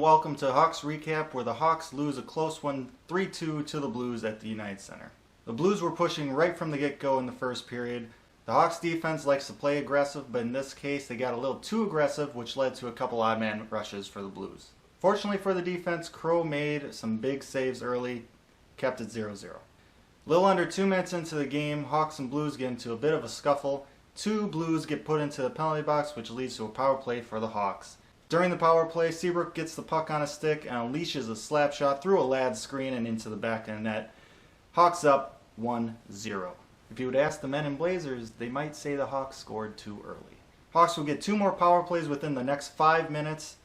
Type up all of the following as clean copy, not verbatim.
welcome to Hawks Recap, where the Hawks lose a close one 3-2 to the Blues at the United Center. The Blues were pushing right from the get-go in the first period. The Hawks defense likes to play aggressive, but in this case they got a little too aggressive, which led to a couple odd man rushes for the Blues. Fortunately for the defense, Crow made some big saves early, kept it 0-0. A little under 2 minutes into the game, Hawks and Blues get into a bit of a scuffle. Two Blues get put into the penalty box, which leads to a power play for the Hawks. During the power play, Seabrook gets the puck on a stick and unleashes a slap shot through a lad's screen and into the back of the net. Hawks up 1-0. If you would ask the men in Blazers, they might say the Hawks scored too early. Hawks will get two more power plays within the next 5 minutes,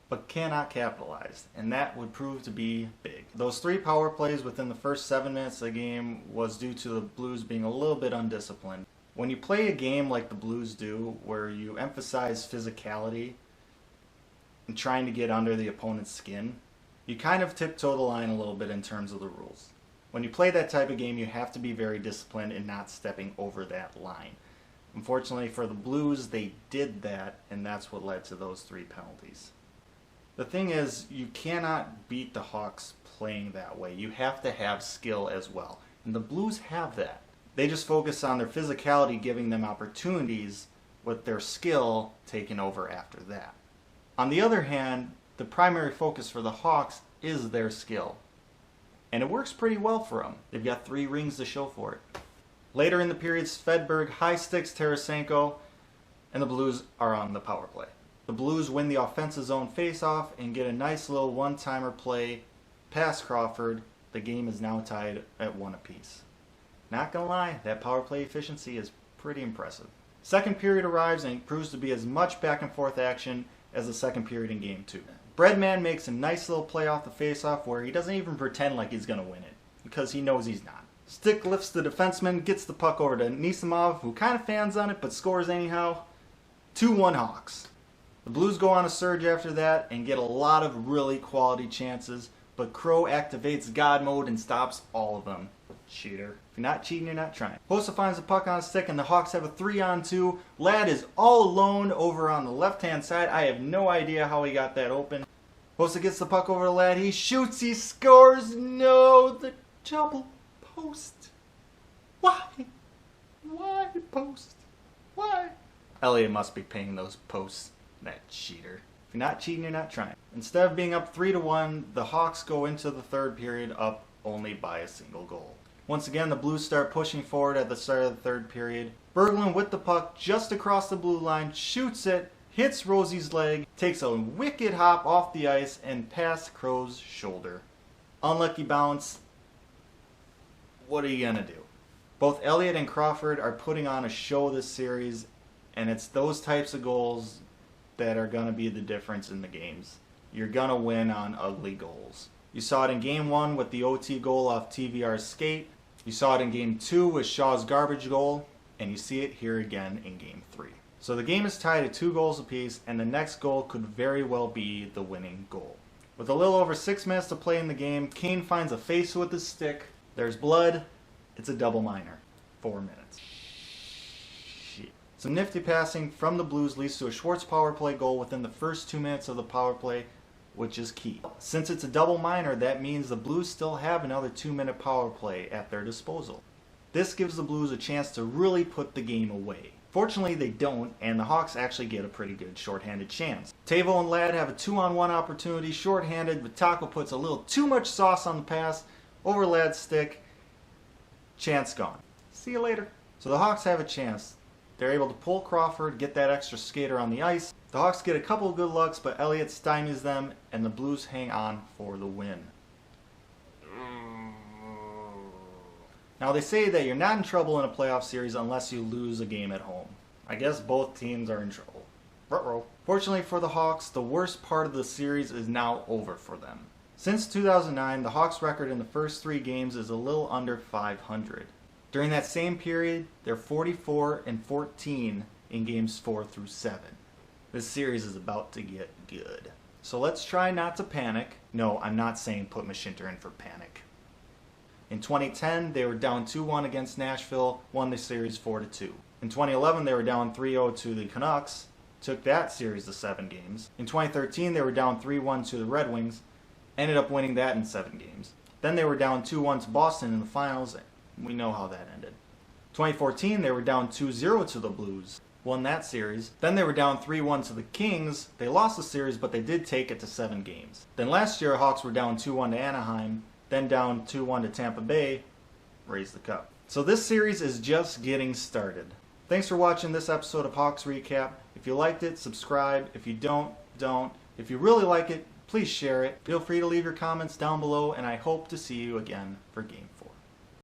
but cannot capitalize, and that would prove to be big. Those three power plays within the first 7 minutes of the game was due to the Blues being a little bit undisciplined. When you play a game like the Blues do, where you emphasize physicality and trying to get under the opponent's skin, you kind of tiptoe the line a little bit in terms of the rules. When you play that type of game, you have to be very disciplined in not stepping over that line. Unfortunately for the Blues, they did that, and that's what led to those three penalties. The thing is, you cannot beat the Hawks playing that way. You have to have skill as well, and the Blues have that. They just focus on their physicality giving them opportunities, with their skill taking over after that. On the other hand, the primary focus for the Hawks is their skill. And it works pretty well for them. They've got 3 rings to show for it. Later in the period, Svedberg high sticks Tarasenko, and the Blues are on the power play. The Blues win the offensive zone faceoff and get a nice little one-timer play past Crawford. The game is now tied at 1 apiece. Not gonna lie, that power play efficiency is pretty impressive. Second period arrives and it proves to be as much back and forth action as the second period in Game 2. Breadman makes a nice little play off the faceoff where he doesn't even pretend like he's going to win it, because he knows he's not. Stick lifts the defenseman, gets the puck over to Nisimov, who kind of fans on it but scores anyhow. 2-1 Hawks. The Blues go on a surge after that and get a lot of really quality chances, but Crow activates God mode and stops all of them. Cheater. If you're not cheating, you're not trying. Hossa finds the puck on a stick and the Hawks have a 3-on-2. Ladd is all alone over on the left-hand side. I have no idea how he got that open. Hossa gets the puck over to Ladd. He shoots, he scores. No, the double post. Why? Why post? Why? Elliott must be paying those posts. That cheater. If you're not cheating, you're not trying. Instead of being up 3-1, the Hawks go into the third period up only by a single goal. Once again, the Blues start pushing forward at the start of the third period. Berglund with the puck just across the blue line, shoots it, hits Rosie's leg, takes a wicked hop off the ice and past Crow's shoulder. Unlucky bounce. What are you gonna do? Both Elliott and Crawford are putting on a show this series, and it's those types of goals that are gonna be the difference in the games. You're gonna win on ugly goals. You saw it in Game 1 with the OT goal off TVR's skate. You saw it in Game 2 with Shaw's garbage goal. And you see it here again in Game 3. So the game is tied at 2 goals apiece, and the next goal could very well be the winning goal. With a little over 6 minutes to play in the game, Kane finds a face with his stick. There's blood. It's a double minor. 4 minutes. Shit. Some nifty passing from the Blues leads to a Schwartz power play goal within the first 2 minutes of the power play, which is key. Since it's a double minor, that means the Blues still have another 2-minute power play at their disposal. This gives the Blues a chance to really put the game away. Fortunately, they don't, and the Hawks actually get a pretty good shorthanded chance. Tavo and Ladd have a 2-on-1 opportunity, shorthanded, but Taco puts a little too much sauce on the pass, over Ladd's stick, chance gone. See you later. So the Hawks have a chance. They're able to pull Crawford, get that extra skater on the ice. The Hawks get a couple of good looks, but Elliott stymies them, and the Blues hang on for the win. Now they say that you're not in trouble in a playoff series unless you lose a game at home. I guess both teams are in trouble. Ruh-roh. Fortunately for the Hawks, the worst part of the series is now over for them. Since 2009, the Hawks' record in the first 3 games is a little under .500. During that same period, they're 44-14 in games 4 through 7. This series is about to get good. So let's try not to panic. No, I'm not saying put Mashinter in for panic. In 2010, they were down 2-1 against Nashville, won the series 4-2. In 2011, they were down 3-0 to the Canucks, took that series to 7 games. In 2013, they were down 3-1 to the Red Wings, ended up winning that in 7 games. Then they were down 2-1 to Boston in the finals. We know how that ended. 2014, they were down 2-0 to the Blues, won that series. Then they were down 3-1 to the Kings. They lost the series, but they did take it to 7 games. Then last year, Hawks were down 2-1 to Anaheim, then down 2-1 to Tampa Bay, raised the cup. So this series is just getting started. Thanks for watching this episode of Hawks Recap. If you liked it, subscribe. If you don't. If you really like it, please share it. Feel free to leave your comments down below, and I hope to see you again for Game 5.